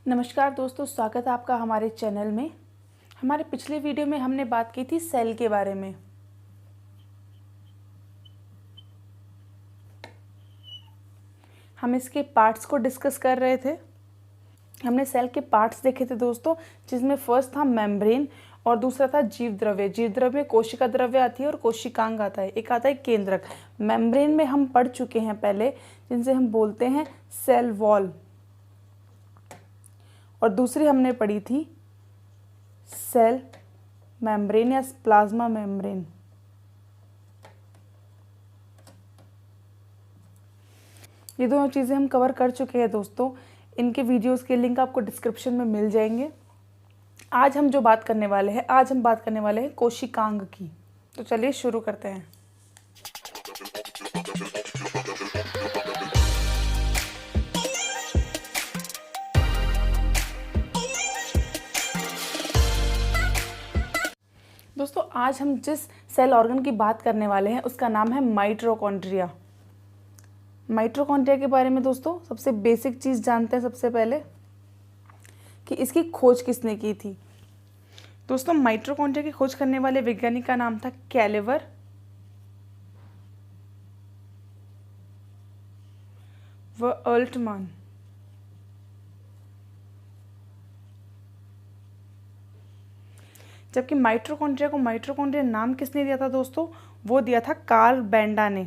नमस्कार दोस्तों, स्वागत है आपका हमारे चैनल में। हमारे पिछले वीडियो में हमने बात की थी सेल के बारे में। हम इसके पार्ट्स को डिस्कस कर रहे थे। हमने सेल के पार्ट्स देखे थे दोस्तों, जिसमें फर्स्ट था मेम्ब्रेन और दूसरा था जीव द्रव्य। जीव द्रव्य में कोशिका द्रव्य आती है और कोशिकांग आता है, एक आता है केंद्रक। मेम्ब्रेन में हम पढ़ चुके हैं पहले, जिनसे हम बोलते हैं सेल वॉल, और दूसरी हमने पढ़ी थी सेल मेम्ब्रेन या प्लाज्मा मेम्ब्रेन। ये दोनों चीज़ें हम कवर कर चुके हैं दोस्तों। इनके वीडियोस के लिंक आपको डिस्क्रिप्शन में मिल जाएंगे। आज हम बात करने वाले हैं कोशिकांग की। तो चलिए शुरू करते हैं। दोस्तों, आज हम जिस सेल ऑर्गन की बात करने वाले हैं उसका नाम है माइटोकॉन्ड्रिया। माइटोकॉन्ड्रिया के बारे में दोस्तों सबसे बेसिक चीज़ जानते हैं सबसे पहले कि इसकी खोज किसने की थी। दोस्तों, माइटोकॉन्ड्रिया की खोज करने वाले वैज्ञानिक का नाम था कैलेवर व अल्टमान। जबकि माइटोकॉन्ड्रिया को माइटोकॉन्ड्रिया नाम किसने दिया था दोस्तों? वो दिया था कार्ल बेंडा ने।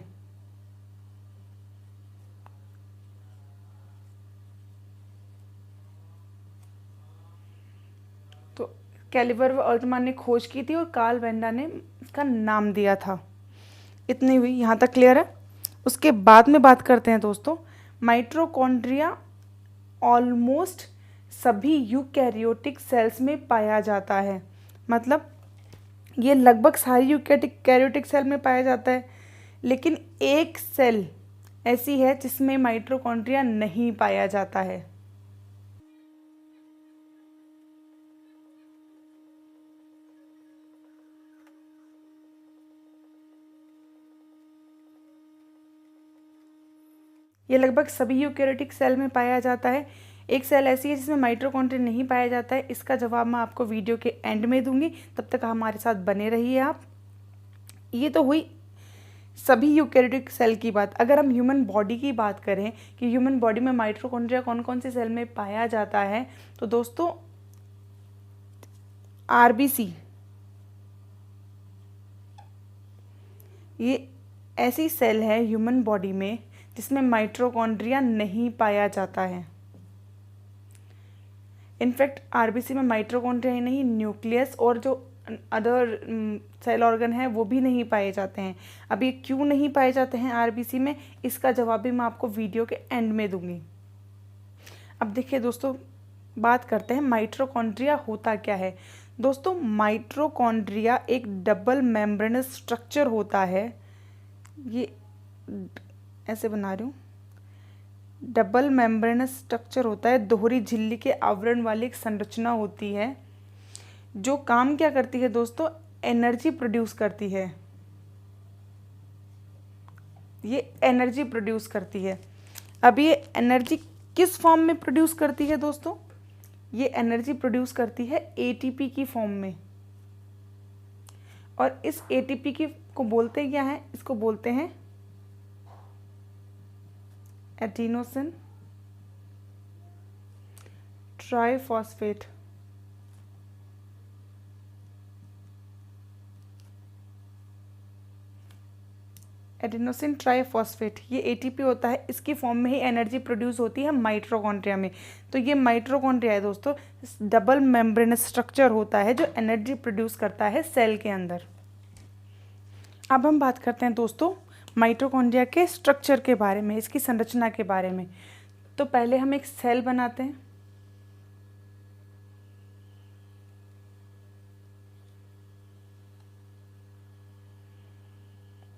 तो कैलिवर व अल्टमान ने खोज की थी और कार्ल बेंडा ने इसका नाम दिया था। इतनी हुई, यहाँ तक क्लियर है। उसके बाद में बात करते हैं दोस्तों, माइटोकॉन्ड्रिया ऑलमोस्ट सभी यूकैरियोटिक सेल्स में पाया जाता है। मतलब ये लगभग सारी यूकैरियोटिक सेल में पाया जाता है, लेकिन एक सेल ऐसी है जिसमें माइटोकॉन्ड्रिया नहीं पाया जाता है। ये लगभग सभी यूकैरियोटिक सेल में पाया जाता है। एक सेल ऐसी है जिसमें माइटोकॉन्ड्रिया नहीं पाया जाता है। इसका जवाब मैं आपको वीडियो के एंड में दूंगी, तब तक हमारे साथ बने रहिए आप। ये तो हुई सभी यूकैरियोटिक सेल की बात। अगर हम ह्यूमन बॉडी की बात करें कि ह्यूमन बॉडी में माइटोकॉन्ड्रिया कौन कौन से सेल में पाया जाता है, तो दोस्तों आरबीसी ये ऐसी सेल है ह्यूमन बॉडी में जिसमें माइटोकॉन्ड्रिया नहीं पाया जाता है। इनफैक्ट आरबीसी में माइटोकॉन्ड्रिया ही नहीं, न्यूक्लियस और जो अदर सेल ऑर्गन है वो भी नहीं पाए जाते हैं। अब ये क्यों नहीं पाए जाते हैं आरबीसी में, इसका जवाब भी मैं आपको वीडियो के एंड में दूंगी। अब देखिए दोस्तों, बात करते हैं माइटोकॉन्ड्रिया होता क्या है। दोस्तों, माइटोकॉन्ड्रिया एक डबल मेम्ब्रेनस स्ट्रक्चर होता है। ये ऐसे बना रही हूँ, डबल मेम्ब्रेनस स्ट्रक्चर होता है। दोहरी झिल्ली के आवरण वाली एक संरचना होती है जो काम क्या करती है दोस्तों? एनर्जी प्रोड्यूस करती है। ये एनर्जी प्रोड्यूस करती है। अब ये एनर्जी किस फॉर्म में प्रोड्यूस करती है दोस्तों? ये एनर्जी प्रोड्यूस करती है एटीपी की फॉर्म में। और इस एटीपी की को बोलते क्या है? इसको बोलते हैं एडिनोसिन ट्राइफॉस्फेट। एडिनोसिन ट्राइफॉस्फेट ये एटीपी होता है, इसकी फॉर्म में ही एनर्जी प्रोड्यूस होती है माइटोकॉन्ड्रिया में। तो ये माइटोकॉन्ड्रिया है दोस्तों, डबल मेम्ब्रेनस स्ट्रक्चर होता है जो एनर्जी प्रोड्यूस करता है सेल के अंदर। अब हम बात करते हैं दोस्तों माइटोकॉन्ड्रिया के स्ट्रक्चर के बारे में, इसकी संरचना के बारे में। तो पहले हम एक सेल बनाते हैं।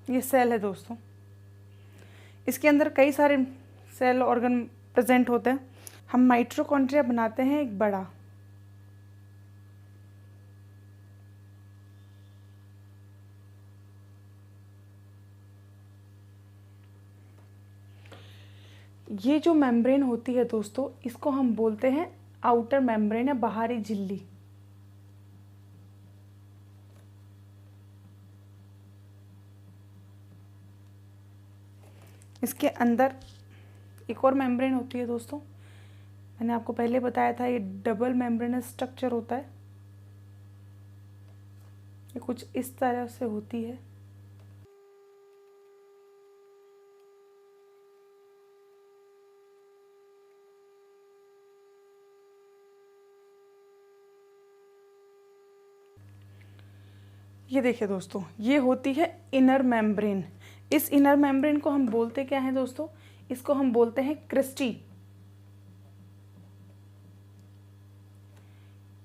ये सेल है दोस्तों, इसके अंदर कई सारे सेल ऑर्गन प्रेजेंट होते हैं। हम माइटोकॉन्ड्रिया बनाते हैं एक बड़ा। ये जो मेम्ब्रेन होती है दोस्तों, इसको हम बोलते हैं आउटर मेम्ब्रेन या बाहरी झिल्ली। इसके अंदर एक और मेम्ब्रेन होती है दोस्तों, मैंने आपको पहले बताया था ये डबल मेम्ब्रेनस स्ट्रक्चर होता है। ये कुछ इस तरह से होती है। ये देखिए दोस्तों, ये होती है इनर मेम्ब्रेन। इस इनर मेम्ब्रेन को हम बोलते क्या हैं दोस्तों? इसको हम बोलते हैं क्रिस्टी।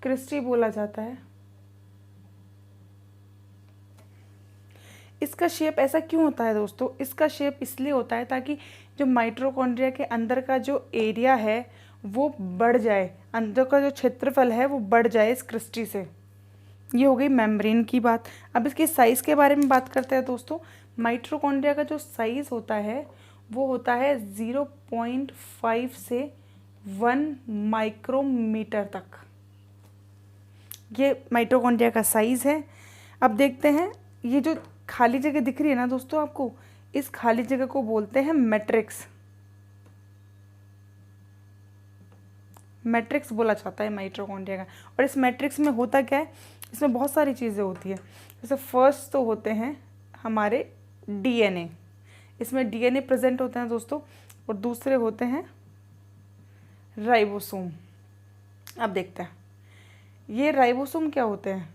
क्रिस्टी बोला जाता है। इसका शेप ऐसा क्यों होता है दोस्तों? इसका शेप इसलिए होता है ताकि जो माइटोकॉन्ड्रिया के अंदर का जो एरिया है वो बढ़ जाए, अंदर का जो क्षेत्रफल है वो बढ़ जाए इस क्रिस्टी से। ये हो गई मेम्ब्रेन की बात। अब इसके साइज़ के बारे में बात करते हैं दोस्तों। माइटोकॉन्ड्रिया का जो साइज़ होता है वो होता है 0.5 से 1 माइक्रोमीटर तक। ये माइटोकॉन्ड्रिया का साइज़ है। अब देखते हैं, ये जो खाली जगह दिख रही है ना दोस्तों आपको, इस खाली जगह को बोलते हैं मैट्रिक्स। मैट्रिक्स बोला जाता है माइटोकॉन्ड्रिया का। और इस मैट्रिक्स में होता क्या है? इसमें बहुत सारी चीज़ें होती है। जैसे फर्स्ट तो होते हैं हमारे डीएनए, इसमें डीएनए प्रेजेंट होते हैं दोस्तों। और दूसरे होते हैं राइबोसोम। अब देखते हैं ये राइबोसोम क्या होते हैं।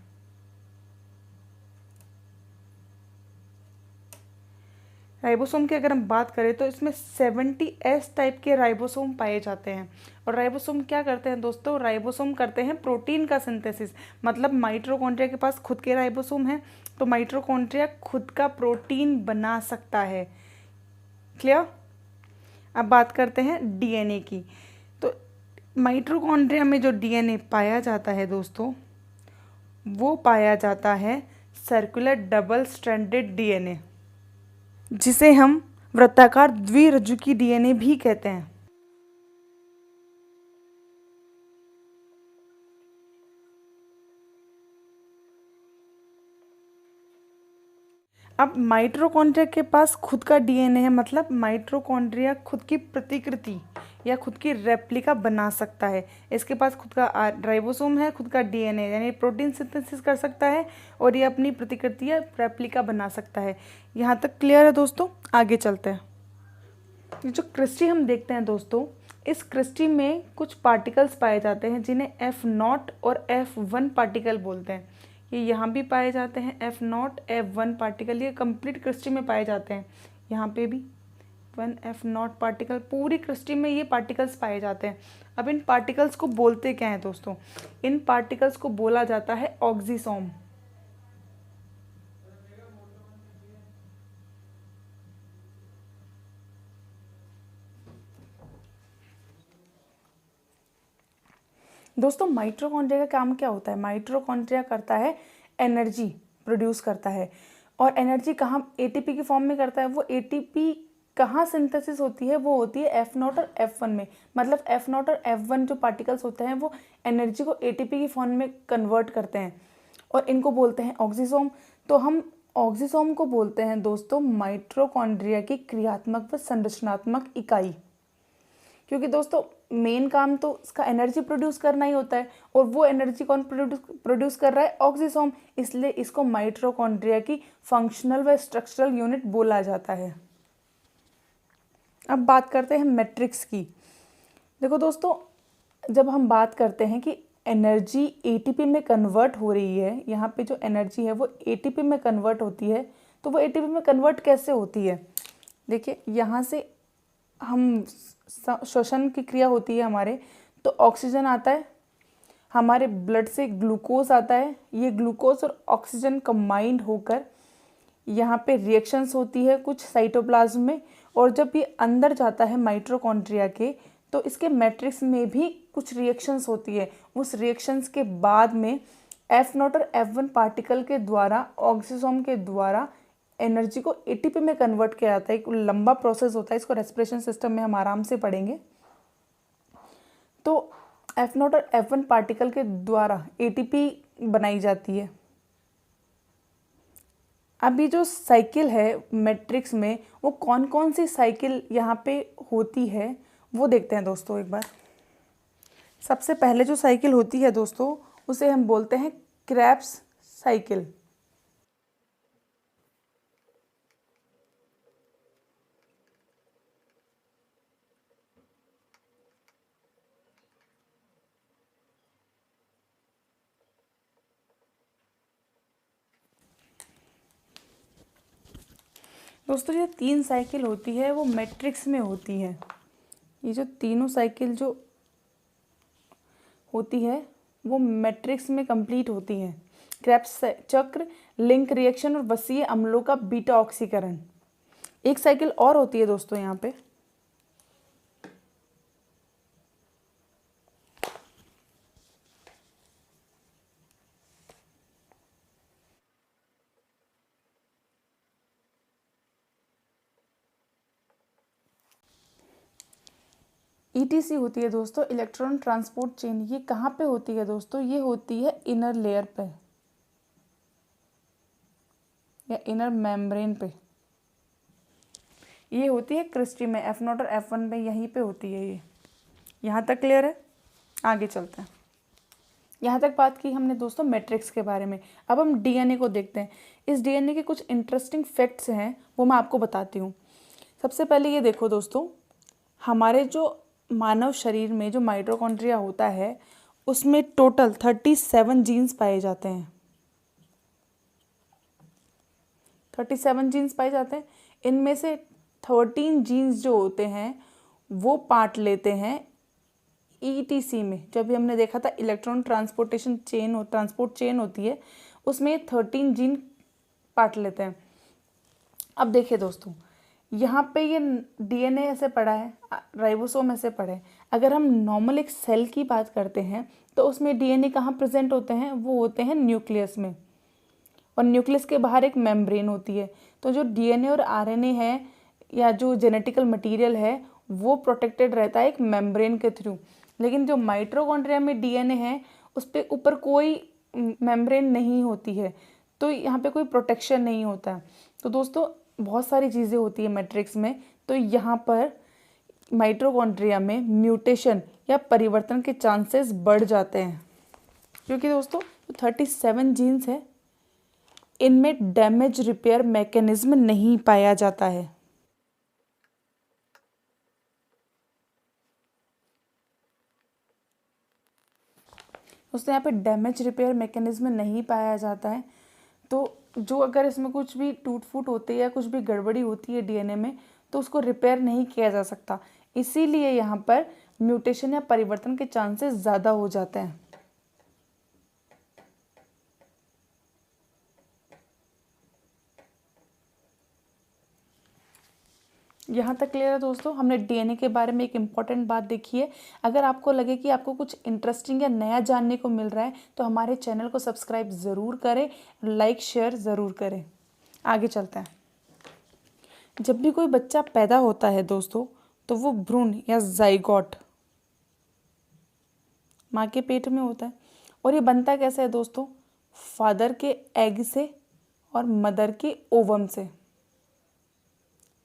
राइबोसोम की अगर हम बात करें तो इसमें 70S टाइप के राइबोसोम पाए जाते हैं। और राइबोसोम क्या करते हैं दोस्तों? राइबोसोम करते हैं प्रोटीन का सिंथेसिस। मतलब माइटोकॉन्ड्रिया के पास खुद के राइबोसोम हैं, तो माइटोकॉन्ड्रिया खुद का प्रोटीन बना सकता है। क्लियर? अब बात करते हैं डीएनए की। तो माइटोकॉन्ड्रिया में जो डीएनए पाया जाता है दोस्तों, वो पाया जाता है सर्कुलर डबल स्ट्रैंडेड डीएनए, जिसे हम वृत्ताकार द्विरज्जुकी डीएनए भी कहते हैं। अब माइटोकॉन्ड्रिया के पास खुद का डीएनए है, मतलब माइटोकॉन्ड्रिया खुद की प्रतिकृति या खुद की रेप्लिका बना सकता है। इसके पास खुद का राइबोसोम है, खुद का डीएनए यानी प्रोटीन सिंथेसिस कर सकता है, और ये अपनी प्रतिकृति या रेप्लिका बना सकता है। यहाँ तक क्लियर है दोस्तों? आगे चलते हैं। ये जो क्रिस्टी हम देखते हैं दोस्तों, इस क्रिस्टी में कुछ पार्टिकल्स पाए जाते हैं जिन्हें F0 और F1 पार्टिकल बोलते हैं। ये यहाँ भी पाए जाते हैं F0 F1 पार्टिकल, ये कंप्लीट क्रिस्टी में पाए जाते हैं। यहाँ पे भी 1 F0 पार्टिकल, पूरी क्रिस्टी में ये पार्टिकल्स पाए जाते हैं। अब इन पार्टिकल्स को बोलते क्या हैं दोस्तों? इन पार्टिकल्स को बोला जाता है ऑक्सीसोम। दोस्तों माइटोकॉन्ड्रिया का काम क्या होता है? माइटोकॉन्ड्रिया करता है एनर्जी प्रोड्यूस करता है। और एनर्जी कहाँ? एटीपी की फॉर्म में करता है। वो एटीपी कहाँ सिंथेसिस होती है? वो होती है F0 और F1 में। मतलब F0 और F1 जो पार्टिकल्स होते हैं वो एनर्जी को एटीपी की फॉर्म में कन्वर्ट करते हैं, और इनको बोलते हैं ऑक्सीसोम। तो हम ऑक्सीसोम को बोलते हैं दोस्तों माइटोकॉन्ड्रिया की क्रियात्मक व संरचनात्मक इकाई। क्योंकि दोस्तों मेन काम तो इसका एनर्जी प्रोड्यूस करना ही होता है, और वो एनर्जी कौन प्रोड्यूस कर रहा है? ऑक्सीसोम। इसलिए इसको माइटोकॉन्ड्रिया की फंक्शनल व स्ट्रक्चरल यूनिट बोला जाता है। अब बात करते हैं मैट्रिक्स की। देखो दोस्तों, जब हम बात करते हैं कि एनर्जी एटीपी में कन्वर्ट हो रही है, यहाँ पे जो एनर्जी है वो एटीपी में कन्वर्ट होती है, तो वो एटीपी में कन्वर्ट कैसे होती है? देखिए, यहाँ से हम श्वसन की क्रिया होती है हमारे, तो ऑक्सीजन आता है, हमारे ब्लड से ग्लूकोज आता है। ये ग्लूकोज और ऑक्सीजन कंबाइंड होकर यहाँ पे रिएक्शंस होती है कुछ साइटोप्लाज्म में, और जब ये अंदर जाता है माइटोकॉन्ड्रिया के, तो इसके मैट्रिक्स में भी कुछ रिएक्शंस होती है। उस रिएक्शंस के बाद में F0 और F1 पार्टिकल के द्वारा, ऑक्सीसोम के द्वारा एनर्जी को एटीपी में कन्वर्ट किया जाता है। एक लंबा प्रोसेस होता है, इसको रेस्पिरेशन सिस्टम में हम आराम से पढ़ेंगे। तो F0 और F1 पार्टिकल के द्वारा ATP बनाई जाती है। अभी जो साइकिल है मैट्रिक्स में, वो कौन कौन सी साइकिल यहाँ पे होती है वो देखते हैं दोस्तों एक बार। सबसे पहले जो साइकिल होती है दोस्तों, उसे हम बोलते हैं क्रेब्स साइकिल। दोस्तों ये 3 साइकिल होती है वो मैट्रिक्स में होती है। ये जो तीनों साइकिल जो होती है वो मैट्रिक्स में कंप्लीट होती है। क्रेब्स चक्र, लिंक रिएक्शन और वसीय अम्लों का बीटा ऑक्सीकरण। एक साइकिल और होती है दोस्तों यहाँ पे, ETC होती है दोस्तों, इलेक्ट्रॉन ट्रांसपोर्ट चेन। ये कहाँ पे होती है दोस्तों? ये होती है इनर लेयर पे या इनर मेम्ब्रेन पे। ये होती है क्रिस्टी में, F0 और F1 में, यहीं पे होती है ये। यहाँ तक क्लियर है? आगे चलते हैं। यहाँ तक बात की हमने दोस्तों मैट्रिक्स के बारे में। अब हम DNA को देखते हैं। इस DNA के कुछ इंटरेस्टिंग फैक्ट्स हैं, वो मैं आपको बताती हूँ। सबसे पहले ये देखो दोस्तों, हमारे जो मानव शरीर में जो माइटोकॉन्ड्रिया होता है उसमें टोटल 37 जीन्स पाए जाते हैं। 37 जीन्स पाए जाते हैं। इनमें से 13 जीन्स जो होते हैं वो पार्ट लेते हैं ETC में। जब भी हमने देखा था electron transportation chain transport chain होती है, उसमें 13 जीन पार्ट लेते हैं। अब देखिए दोस्तों, यहाँ पे ये DNA ऐसे पड़ा है, राइबोसोम ऐसे पड़ा है। अगर हम नॉर्मल एक सेल की बात करते हैं तो उसमें DNA कहाँ प्रेजेंट होते हैं? वो होते हैं न्यूक्लियस में, और न्यूक्लियस के बाहर एक मेम्ब्रेन होती है। तो जो DNA और RNA है या जो जेनेटिकल मटेरियल है वो प्रोटेक्टेड रहता है एक मेम्ब्रेन के थ्रू। लेकिन जो माइटोकॉन्ड्रिया में DNA है उस पर ऊपर कोई मेम्ब्रेन नहीं होती है, तो यहाँ पे कोई प्रोटेक्शन नहीं होता है। तो दोस्तों बहुत सारी चीज़ें होती है मैट्रिक्स में। तो यहाँ पर माइटोकॉन्ड्रिया में म्यूटेशन या परिवर्तन के चांसेस बढ़ जाते हैं, क्योंकि दोस्तों 37 जीन्स है, इनमें डैमेज रिपेयर मैकेनिज्म नहीं पाया जाता है। दोस्तों यहाँ पे डैमेज रिपेयर मैकेनिज्म नहीं पाया जाता है, तो जो अगर इसमें कुछ भी टूट फूट होती है या कुछ भी गड़बड़ी होती है DNA में, तो उसको रिपेयर नहीं किया जा सकता। इसीलिए यहाँ पर म्यूटेशन या परिवर्तन के चांसेस ज़्यादा हो जाते हैं। यहाँ तक क्लियर है दोस्तों? हमने DNA के बारे में एक इम्पॉर्टेंट बात देखी है। अगर आपको लगे कि आपको कुछ इंटरेस्टिंग या नया जानने को मिल रहा है तो हमारे चैनल को सब्सक्राइब ज़रूर करें, लाइक शेयर ज़रूर करें। आगे चलते हैं। जब भी कोई बच्चा पैदा होता है दोस्तों, तो वो भ्रूण या जाइगोट माँ के पेट में होता है। और ये बनता कैसे है दोस्तों? फादर के एग से और मदर के ओवम से।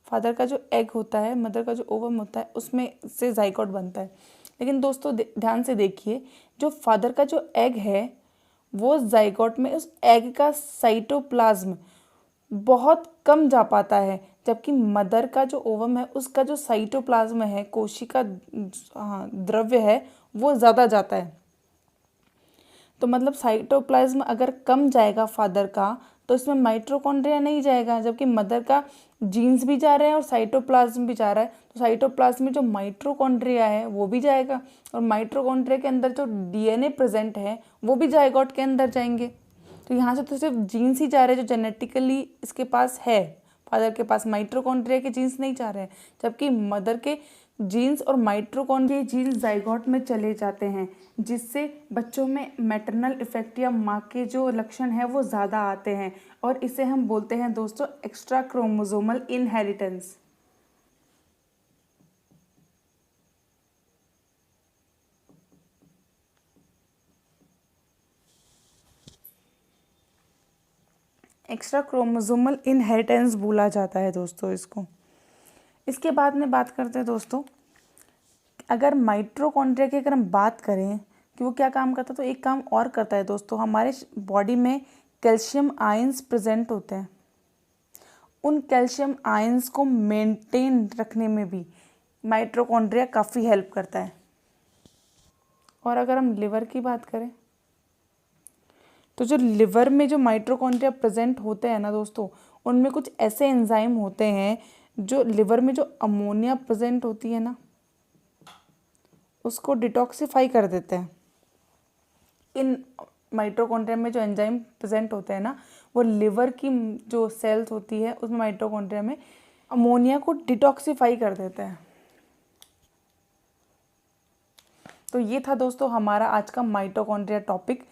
फादर का जो एग होता है, मदर का जो ओवम होता है, उसमें से जाइगोट बनता है। लेकिन दोस्तों ध्यान से देखिए, जो फादर का जो एग है वो जाइगोट में उस एग का साइटोप्लाज्म बहुत कम जा पाता है, जबकि मदर का जो ओवम है उसका जो साइटोप्लाज्म है, कोशिका द्रव्य है, वो ज़्यादा जाता है। तो मतलब साइटोप्लाज्म अगर कम जाएगा फादर का, तो इसमें माइटोकॉन्ड्रिया नहीं जाएगा, जबकि मदर का जीन्स भी जा रहे हैं और साइटोप्लाज्म भी जा रहा है। तो साइटोप्लाज्म में जो माइटोकॉन्ड्रिया है वो भी जाएगा, और माइटोकॉन्ड्रिया के अंदर जो DNA प्रेजेंट है वो भी जाइगोट के अंदर जाएंगे। तो यहाँ से तो सिर्फ जीन्स ही जा रहे हैं जो जेनेटिकली इसके पास है, फादर के पास माइटोकॉन्ड्रिया के जीन्स नहीं जा रहे हैं, जबकि मदर के जीन्स और माइटोकॉन्ड्रिया जीन्स जाइगोट में चले जाते हैं, जिससे बच्चों में मैटरनल इफेक्ट या माँ के जो लक्षण है वो ज़्यादा आते हैं, और इसे हम बोलते हैं दोस्तों extra chromosomal inheritance. Extra chromosomal inheritance बोला जाता है दोस्तों इसको। इसके बाद में बात करते हैं दोस्तों, अगर माइटोकॉन्ड्रिया की अगर हम बात करें कि वो क्या काम करता है, तो एक काम और करता है दोस्तों, हमारे बॉडी में कैल्शियम आयंस प्रेजेंट होते हैं, उन कैल्शियम आयंस को मेंटेन रखने में भी माइटोकॉन्ड्रिया काफ़ी हेल्प करता है। और अगर हम लिवर की बात करें तो जो लिवर में जो माइटोकॉन्ड्रिया प्रेजेंट होते हैं ना दोस्तों, उनमें कुछ ऐसे एंजाइम होते हैं जो लिवर में जो अमोनिया प्रेजेंट होती है ना, उसको डिटॉक्सिफाई कर देते हैं। इन माइटोकॉन्ड्रिया में जो एंजाइम प्रेजेंट होते हैं ना, वो लिवर की जो सेल्स होती है उसमें माइटोकॉन्ड्रिया में अमोनिया को डिटॉक्सिफाई कर देते हैं। तो ये था दोस्तों हमारा आज का माइटोकॉन्ड्रिया टॉपिक।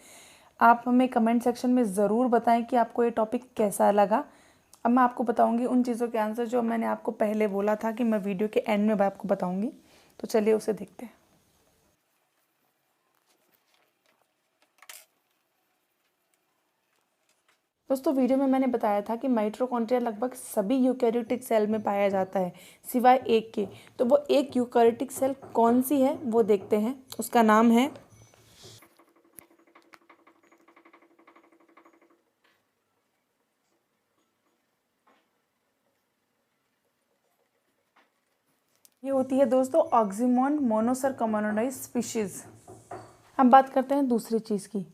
आप हमें कमेंट सेक्शन में ज़रूर बताएं कि आपको ये टॉपिक कैसा लगा। अब मैं आपको बताऊंगी उन चीज़ों के आंसर जो मैंने आपको पहले बोला था कि मैं वीडियो के एंड में आपको बताऊंगी। तो चलिए उसे देखते हैं। दोस्तों वीडियो में मैंने बताया था कि माइटोकॉन्ड्रिया लगभग सभी यूकैरियोटिक सेल में पाया जाता है सिवाय एक के। तो वो एक यूकैरियोटिक सेल कौन सी है वो देखते हैं। उसका नाम है ये होती है दोस्तों ऑक्सीमोन मोनोसरकोमोनाइज स्पीशीज़। अब बात करते हैं दूसरी चीज़ की।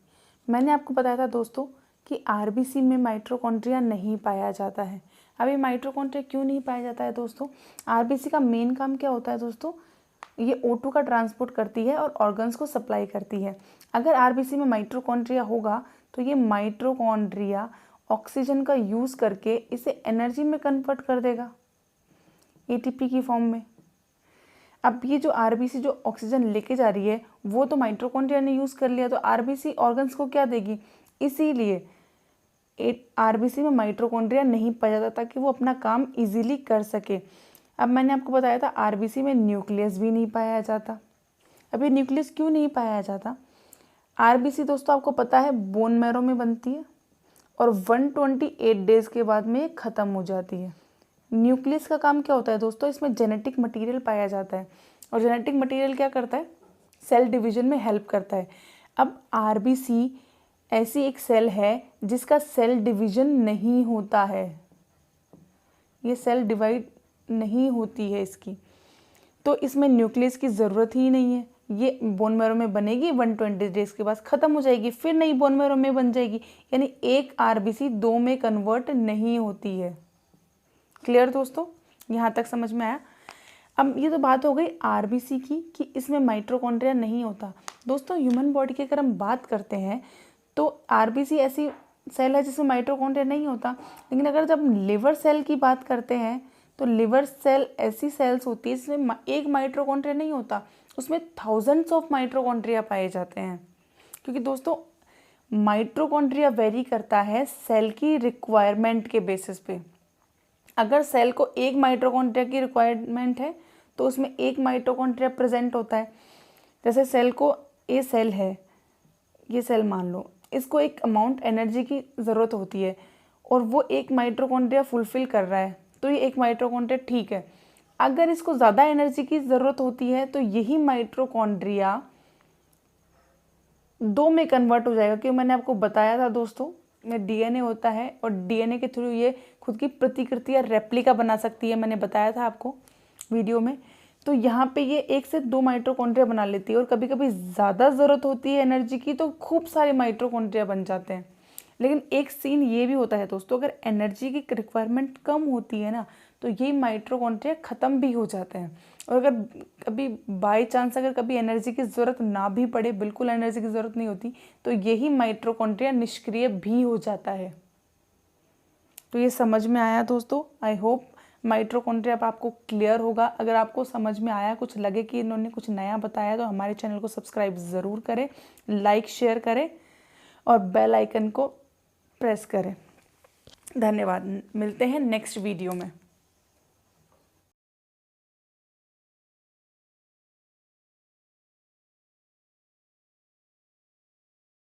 मैंने आपको बताया था दोस्तों कि आरबीसी में माइटोकॉन्ड्रिया नहीं पाया जाता है। अब ये माइटोकॉन्ड्रिया क्यों नहीं पाया जाता है दोस्तों? आरबीसी का मेन काम क्या होता है दोस्तों? ये O2 का ट्रांसपोर्ट करती है और ऑर्गन्स को सप्लाई करती है। अगर आरबीसी में माइटोकॉन्ड्रिया होगा तो ये माइटोकॉन्ड्रिया ऑक्सीजन का यूज़ करके इसे एनर्जी में कन्वर्ट कर देगा एटीपी की फॉर्म में। अब ये जो आरबीसी जो ऑक्सीजन लेके जा रही है वो तो माइटोकॉन्ड्रिया ने यूज़ कर लिया, तो आरबीसी ऑर्गन्स को क्या देगी? इसीलिए आरबीसी में माइटोकॉन्ड्रिया नहीं पाया जाता ताकि वो अपना काम इजीली कर सके। अब मैंने आपको बताया था आरबीसी में न्यूक्लियस भी नहीं पाया जाता। अब ये न्यूक्लियस क्यों नहीं पाया जाता? आरबीसी दोस्तों आपको पता है बोन मैरो में बनती है और 128 डेज के बाद में ये ख़त्म हो जाती है। न्यूक्लियस का काम क्या होता है दोस्तों? इसमें जेनेटिक मटेरियल पाया जाता है और जेनेटिक मटेरियल क्या करता है? सेल डिवीजन में हेल्प करता है। अब आरबीसी ऐसी एक सेल है जिसका सेल डिवीजन नहीं होता है, ये सेल डिवाइड नहीं होती है इसकी, तो इसमें न्यूक्लियस की ज़रूरत ही नहीं है। ये बोन मैरो में बनेगी, 120 डेज के बाद ख़त्म हो जाएगी, फिर नई बोन मैरो में बन जाएगी। यानी एक आरबीसी 2 में कन्वर्ट नहीं होती है। क्लियर दोस्तों? यहाँ तक समझ में आया? अब ये तो बात हो गई आरबीसी की कि इसमें माइटोकॉन्ड्रिया नहीं होता। दोस्तों ह्यूमन बॉडी की अगर हम बात करते हैं तो आरबीसी ऐसी सेल है जिसमें माइटोकॉन्ड्रिया नहीं होता। लेकिन अगर जब हम लिवर सेल की बात करते हैं तो लिवर सेल ऐसी सेल्स होती है जिसमें एक माइटोकॉन्ड्रिया नहीं होता, उसमें थाउजेंड्स ऑफ माइटोकॉन्ड्रिया पाए जाते हैं। क्योंकि दोस्तों माइटोकॉन्ड्रिया वेरी करता है सेल की रिक्वायरमेंट के बेसिस पे। अगर सेल को एक माइटोकॉन्ड्रिया की रिक्वायरमेंट है तो उसमें एक माइटोकॉन्ड्रिया प्रेजेंट होता है। जैसे सेल को ये सेल है, ये सेल मान लो, इसको एक अमाउंट एनर्जी की ज़रूरत होती है और वो एक माइटोकॉन्ड्रिया फुलफ़िल कर रहा है, तो ये एक माइटोकॉन्ड्रिया ठीक है। अगर इसको ज़्यादा एनर्जी की ज़रूरत होती है तो यही माइटोकॉन्ड्रिया 2 में कन्वर्ट हो जाएगा। क्योंकि मैंने आपको बताया था दोस्तों में डीएनए होता है और डीएनए के थ्रू ये खुद की प्रतिकृति या रेप्लिका बना सकती है, मैंने बताया था आपको वीडियो में। तो यहाँ पे ये 1 से 2 माइटोकॉन्ड्रिया बना लेती है और कभी कभी ज़्यादा ज़रूरत होती है एनर्जी की तो खूब सारे माइटोकॉन्ड्रिया बन जाते हैं। लेकिन एक सीन ये भी होता है दोस्तों, अगर एनर्जी की रिक्वायरमेंट कम होती है ना तो ये माइटोकॉन्ड्रिया ख़त्म भी हो जाते हैं। और अगर कभी बाय चांस अगर कभी एनर्जी की ज़रूरत ना भी पड़े, बिल्कुल एनर्जी की ज़रूरत नहीं होती, तो यही माइटोकॉन्ड्रिया निष्क्रिय भी हो जाता है। तो ये समझ में आया दोस्तों? आई होप माइटोकॉन्ड्रिया अब आपको क्लियर होगा। अगर आपको समझ में आया, कुछ लगे कि इन्होंने कुछ नया बताया, तो हमारे चैनल को सब्सक्राइब ज़रूर करें, लाइक शेयर करें और बेल आइकन को प्रेस करें। धन्यवाद। मिलते हैं नेक्स्ट वीडियो में।